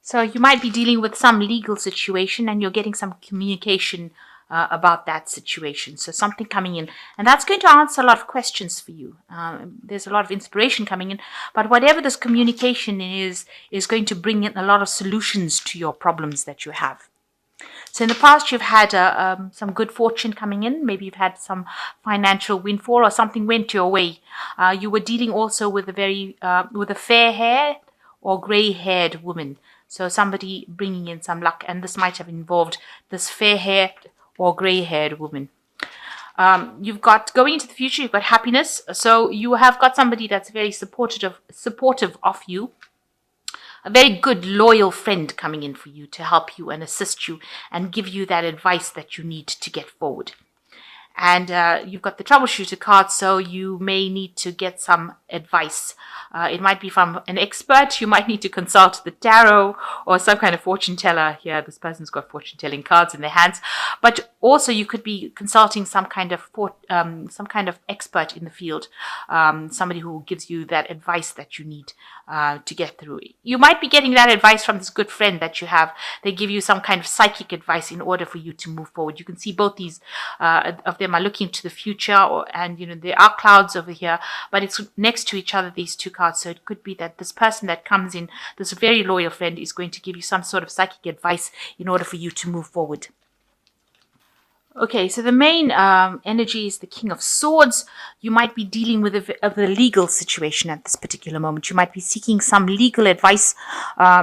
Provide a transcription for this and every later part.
So you might be dealing with some legal situation and you're getting some communication about that situation. So something coming in, and that's going to answer a lot of questions for you. There's a lot of inspiration coming in, but whatever this communication is going to bring in a lot of solutions to your problems that you have. So in the past, you've had some good fortune coming in. Maybe you've had some financial windfall or something went your way. You were dealing also with with a fair-haired or grey-haired woman. So somebody bringing in some luck, and this might have involved this fair-haired or grey-haired woman. You've got going into the future. You've got happiness. So you have got somebody that's very supportive of you. A very good, loyal friend coming in for you to help you and assist you and give you that advice that you need to get forward. And you've got the troubleshooter card, so you may need to get some advice. It might be from an expert. You might need to consult the tarot or some kind of fortune teller. Here, this person's got fortune telling cards in their hands. But also, you could be consulting some kind of expert in the field, somebody who gives you that advice that you need to get through. You might be getting that advice from this good friend that you have. They give you some kind of psychic advice in order for you to move forward. You can see both these of them are looking to the future, and there are clouds over here, but it's next to each other, these two cards. So it could be that this person that comes in, this very loyal friend, is going to give you some sort of psychic advice in order for you to move forward. Okay, so the main energy is the King of Swords. You might be dealing with a legal situation at this particular moment. You might be seeking some legal advice,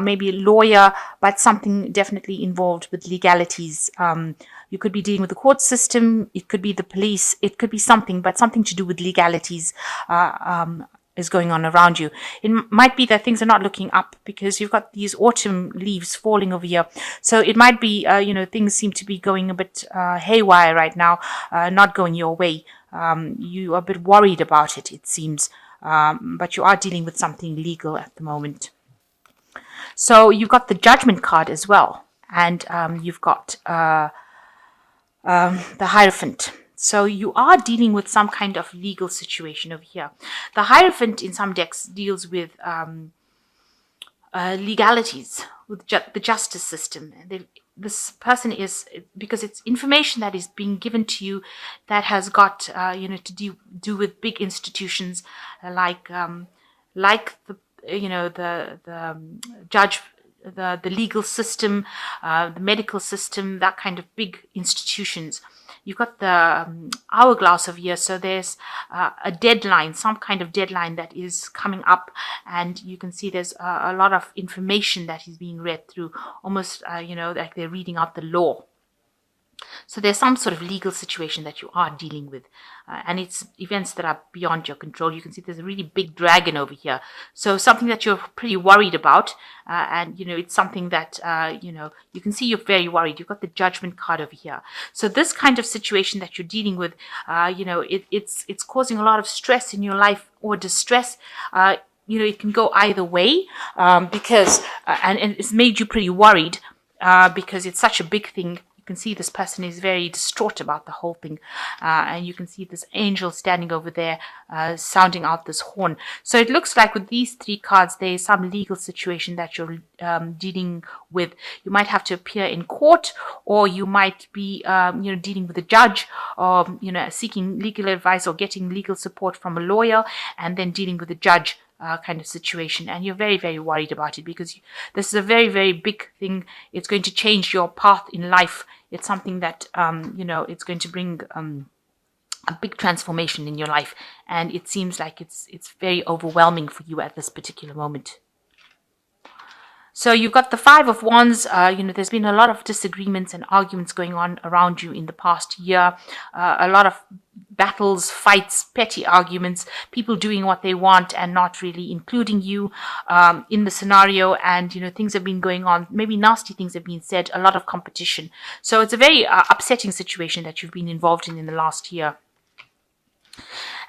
maybe a lawyer, but something definitely involved with legalities. You could be dealing with the court system. It could be the police. It could be something, but something to do with legalities is going on around you. It might be that things are not looking up because you've got these autumn leaves falling over here. So it might be, things seem to be going a bit haywire right now, not going your way. You are a bit worried about it, it seems, but you are dealing with something legal at the moment. So you've got the Judgment card as well, and you've got the Hierophant. So you are dealing with some kind of legal situation over here. The Hierophant in some decks deals with legalities, with the justice system. This person is, because it's information that is being given to you that has got to do with big institutions like the judge, the legal system, the medical system, that kind of big institutions. You've got the hourglass of year, so there's a deadline, some kind of deadline that is coming up, and you can see there's a lot of information that is being read through, almost like they're reading out the law. So there's some sort of legal situation that you are dealing with, and it's events that are beyond your control. You can see there's a really big dragon over here, so something that you're pretty worried about, and it's something that you can see you're very worried. You've got the Judgment card over here, so this kind of situation that you're dealing with, it's causing a lot of stress in your life or distress. It can go either way, because and it's made you pretty worried because it's such a big thing. You can see this person is very distraught about the whole thing, and you can see this angel standing over there sounding out this horn. So it looks like with these three cards there is some legal situation that you're dealing with. You might have to appear in court, or you might be dealing with a judge, or seeking legal advice or getting legal support from a lawyer, and then dealing with a judge kind of situation, and you're very, very worried about it because this is a very, very big thing. It's going to change your path in life. It's something that it's going to bring a big transformation in your life, and it seems like it's very overwhelming for you at this particular moment. So you've got the Five of Wands. There's been a lot of disagreements and arguments going on around you in the past year. A lot of battles, fights, petty arguments, people doing what they want and not really including you in the scenario. And, things have been going on. Maybe nasty things have been said, a lot of competition. So it's a very upsetting situation that you've been involved in the last year.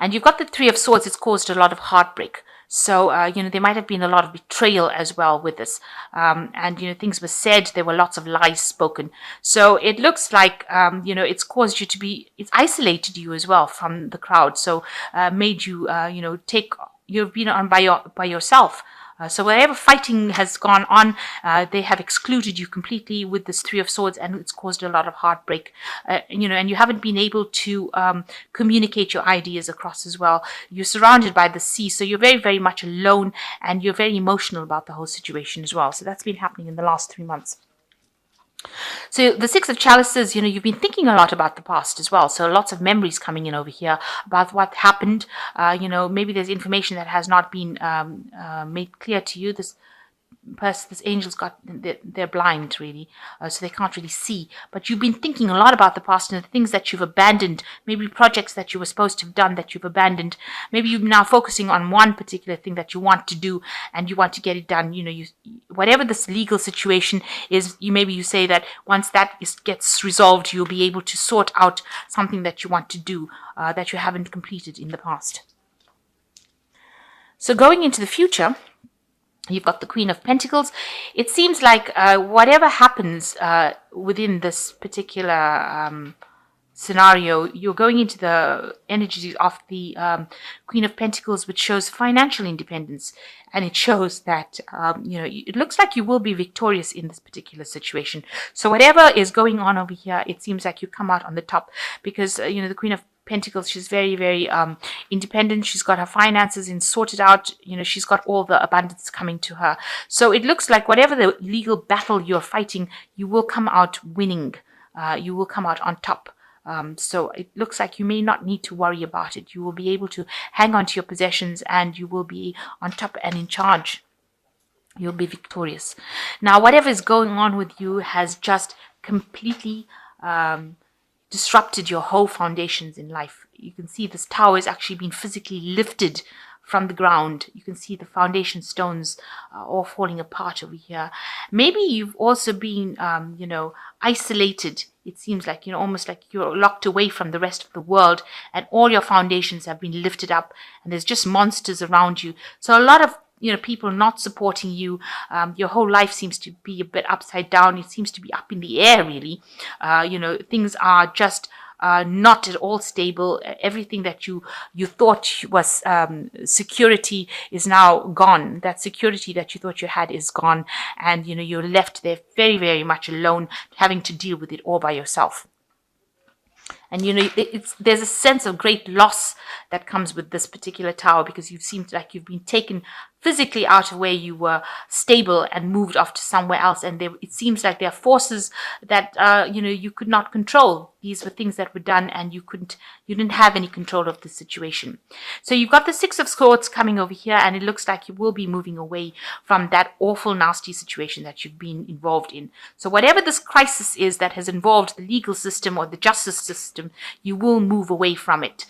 And you've got the Three of Swords. It's caused a lot of heartbreak. So, there might have been a lot of betrayal as well with this. And, things were said. There were lots of lies spoken. So it looks like, it's caused you to be, it's isolated you as well from the crowd. So, made you, you've been on by yourself. So whatever fighting has gone on, they have excluded you completely with this Three of Swords, and it's caused a lot of heartbreak. And you haven't been able to communicate your ideas across as well. You're surrounded by the sea, so you're very, very much alone, and you're very emotional about the whole situation as well. So that's been happening in the last 3 months. So the Six of Chalices, you've been thinking a lot about the past as well. So lots of memories coming in over here about what happened. Maybe there's information that has not been made clear to you. This angel's got, they're blind really, so they can't really see, but you've been thinking a lot about the past and the things that you've abandoned, maybe projects that you were supposed to have done that you've abandoned. Maybe you're now focusing on one particular thing that you want to do and you want to get it done. Whatever this legal situation is, maybe you say that once that gets resolved, you'll be able to sort out something that you want to do that you haven't completed in the past. So going into the future, you've got the Queen of Pentacles. It seems like whatever happens within this particular scenario, you're going into the energies of the Queen of Pentacles, which shows financial independence. And it shows that, it looks like you will be victorious in this particular situation. So whatever is going on over here, it seems like you come out on the top because, the Queen of Pentacles, she's very, very independent. She's got her finances sorted out. She's got all the abundance coming to her. So it looks like whatever the legal battle you're fighting, you will come out winning. You will come out on top. So it looks like you may not need to worry about it. You will be able to hang on to your possessions and you will be on top and in charge. You'll be victorious. Now, whatever is going on with you has just completely disrupted your whole foundations in life. You can see this tower is actually being physically lifted from the ground. You can see the foundation stones all falling apart over here. Maybe you've also been, isolated. It seems like, almost like you're locked away from the rest of the world and all your foundations have been lifted up and there's just monsters around you. So a lot of people not supporting you. Your whole life seems to be a bit upside down. It seems to be up in the air, really. Things are just not at all stable. Everything that you thought was security is now gone. That security that you thought you had is gone. And, you're left there very, very much alone, having to deal with it all by yourself. And, there's a sense of great loss that comes with this particular tower because you seem like you've been taken physically out of where you were stable and moved off to somewhere else. And it seems like there are forces that, you could not control. These were things that were done and you didn't have any control of the situation. So you've got the Six of Swords coming over here and it looks like you will be moving away from that awful, nasty situation that you've been involved in. So whatever this crisis is that has involved the legal system or the justice system, you will move away from it.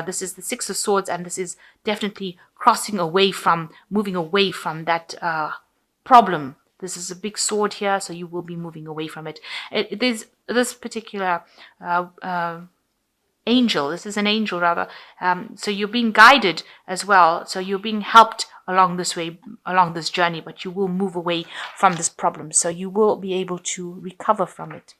This is the Six of Swords and this is definitely moving away from that problem. This is a big sword here, so you will be moving away from it. There's this particular angel. This is an angel, rather. So you're being guided as well. So you're being helped along this way, along this journey, but you will move away from this problem. So you will be able to recover from it.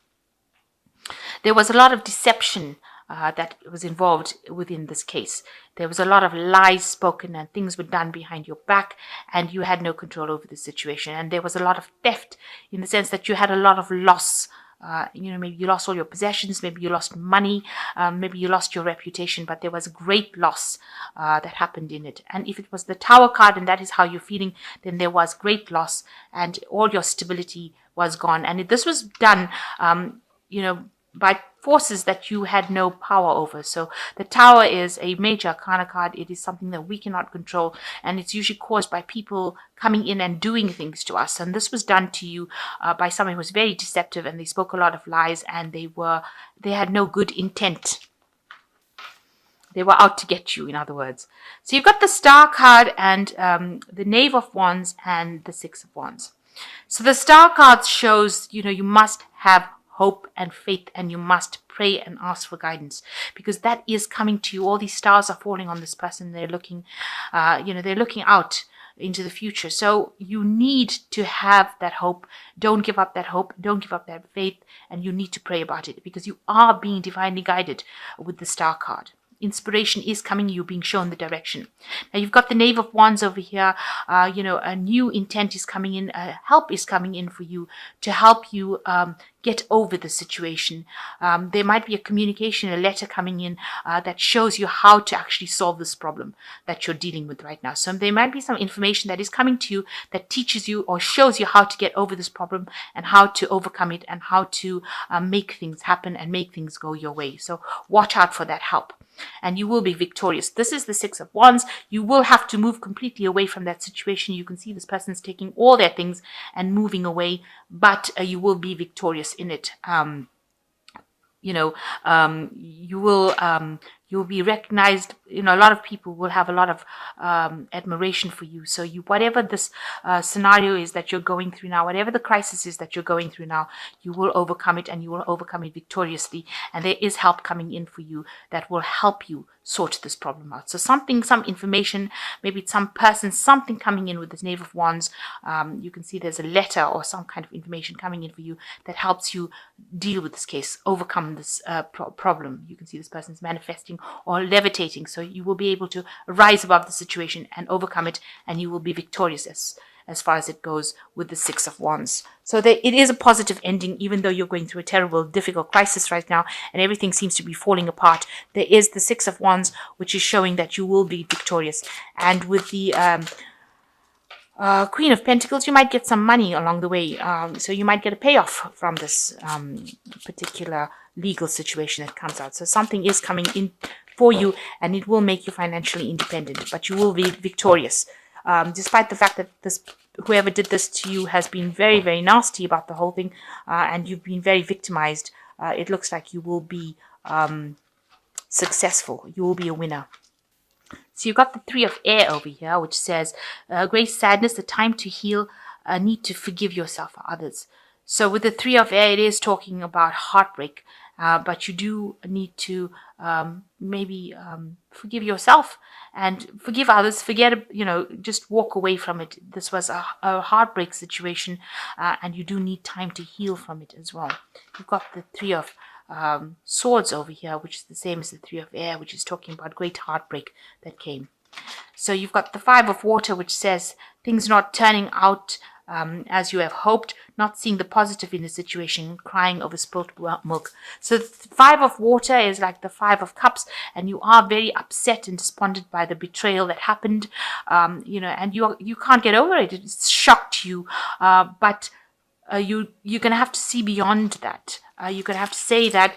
There was a lot of deception that was involved within this case. There was a lot of lies spoken and things were done behind your back and you had no control over the situation. And there was a lot of theft in the sense that you had a lot of loss. Maybe you lost all your possessions, maybe you lost money, maybe you lost your reputation, but there was a great loss that happened in it. And if it was the Tower card and that is how you're feeling, then there was great loss and all your stability was gone. And this was done, by forces that you had no power over. So the Tower is a major arcana card. It is something that we cannot control, and it's usually caused by people coming in and doing things to us. And this was done to you by someone who was very deceptive, and they spoke a lot of lies, and they had no good intent. They were out to get you, in other words. So you've got the Star card and the Knave of Wands and the Six of Wands. So the Star card shows, you must have hope and faith, and you must pray and ask for guidance because that is coming to you. All these stars are falling on this person. They're looking, they're looking out into the future. So you need to have that hope. Don't give up that hope. Don't give up that faith. And you need to pray about it because you are being divinely guided with the Star card. inspiration is coming, you're being shown the direction. Now you've got the Knave of Wands over here. A new intent is coming in, help is coming in for you to help you get over the situation. There might be a communication, a letter coming in that shows you how to actually solve this problem that you're dealing with right now. So there might be some information that is coming to you that teaches you or shows you how to get over this problem and how to overcome it and how to make things happen and make things go your way. So watch out for that help. And you will be victorious. This is the Six of Wands. You will have to move completely away from that situation. You can see this person's taking all their things and moving away, but you will be victorious in it. You'll be recognized. A lot of people will have a lot of admiration for you. So whatever this scenario is that you're going through now, whatever the crisis is that you're going through now, you will overcome it, and you will overcome it victoriously. And there is help coming in for you that will help you sort this problem out. So some information, maybe it's some person, something coming in with this Knave of Wands. You can see there's a letter or some kind of information coming in for you that helps you deal with this case, overcome this problem. You can see this person's manifesting or levitating. So you will be able to rise above the situation and overcome it, and you will be victorious as far as it goes with the Six of Wands. So it is a positive ending, even though you're going through a terrible, difficult crisis right now and everything seems to be falling apart. There is the Six of Wands, which is showing that you will be victorious. And with the Queen of Pentacles, you might get some money along the way. So you might get a payoff from this particular legal situation that comes out. So something is coming in for you, and it will make you financially independent, but you will be victorious. Despite the fact that whoever did this to you has been very, very nasty about the whole thing, and you've been very victimized, it looks like you will be successful. You will be a winner. So you've got the Three of Air over here, which says, great sadness, a time to heal, a need to forgive yourself or others. So with the Three of Air, it is talking about heartbreak, but you do need to maybe forgive yourself and forgive others. Forget, just walk away from it. This was a heartbreak situation, and you do need time to heal from it as well. You've got the Three of Swords over here, which is the same as the Three of Air, which is talking about great heartbreak that came. So you've got the Five of Water, which says things not turning out as you have hoped, not seeing the positive in the situation, crying over spilt milk. So the Five of Water is like the Five of Cups, and you are very upset and despondent by the betrayal that happened, and you can't get over it. It's shocked you, but you're going to have to see beyond that. You're going to have to say that,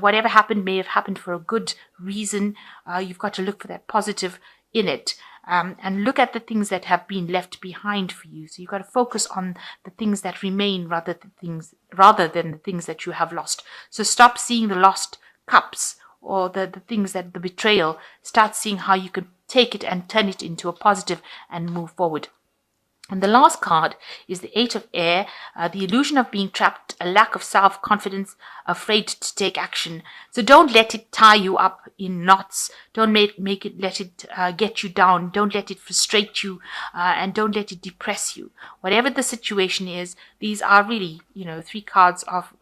whatever happened may have happened for a good reason. You've got to look for that positive in it. And look at the things that have been left behind for you. So you've got to focus on the things that remain rather than the things that you have lost. So stop seeing the lost cups or the things that the betrayal. Start seeing how you can take it and turn it into a positive and move forward. And the last card is the Eight of Air, the illusion of being trapped, a lack of self-confidence, afraid to take action. So don't let it tie you up in knots. Don't let it get you down. Don't let it frustrate you, and don't let it depress you. Whatever the situation is, these are really, three cards of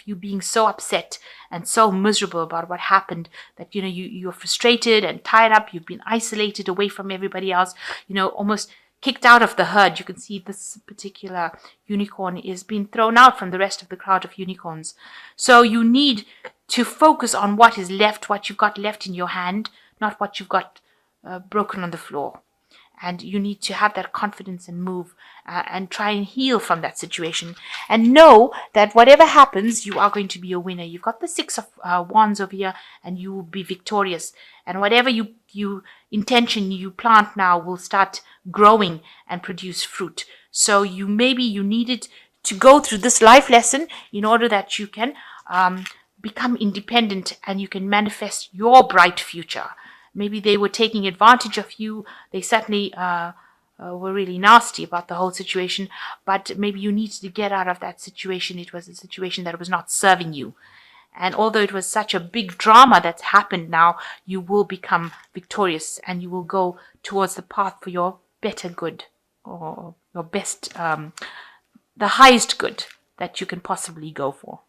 you being so upset and so miserable about what happened that, you're frustrated and tied up. You've been isolated away from everybody else, almost kicked out of the herd. You can see this particular unicorn is being thrown out from the rest of the crowd of unicorns. So you need to focus on what is left, what you've got left in your hand, not what you've got broken on the floor. And you need to have that confidence and move and try and heal from that situation. And know that whatever happens, you are going to be a winner. You've got the Six of Wands over here, and you will be victorious. And whatever intention you plant now will start growing and produce fruit. So you needed to go through this life lesson in order that you can become independent and you can manifest your bright future. Maybe they were taking advantage of you. They certainly were really nasty about the whole situation, but maybe you needed to get out of that situation. It was a situation that was not serving you. And although it was such a big drama that's happened now, you will become victorious and you will go towards the path for your better good, or your best, the highest good that you can possibly go for.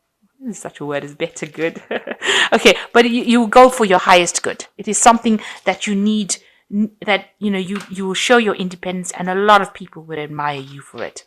Such a word is better good. Okay, but you go for your highest good. It is something that you need, that you will show your independence, and a lot of people would admire you for it.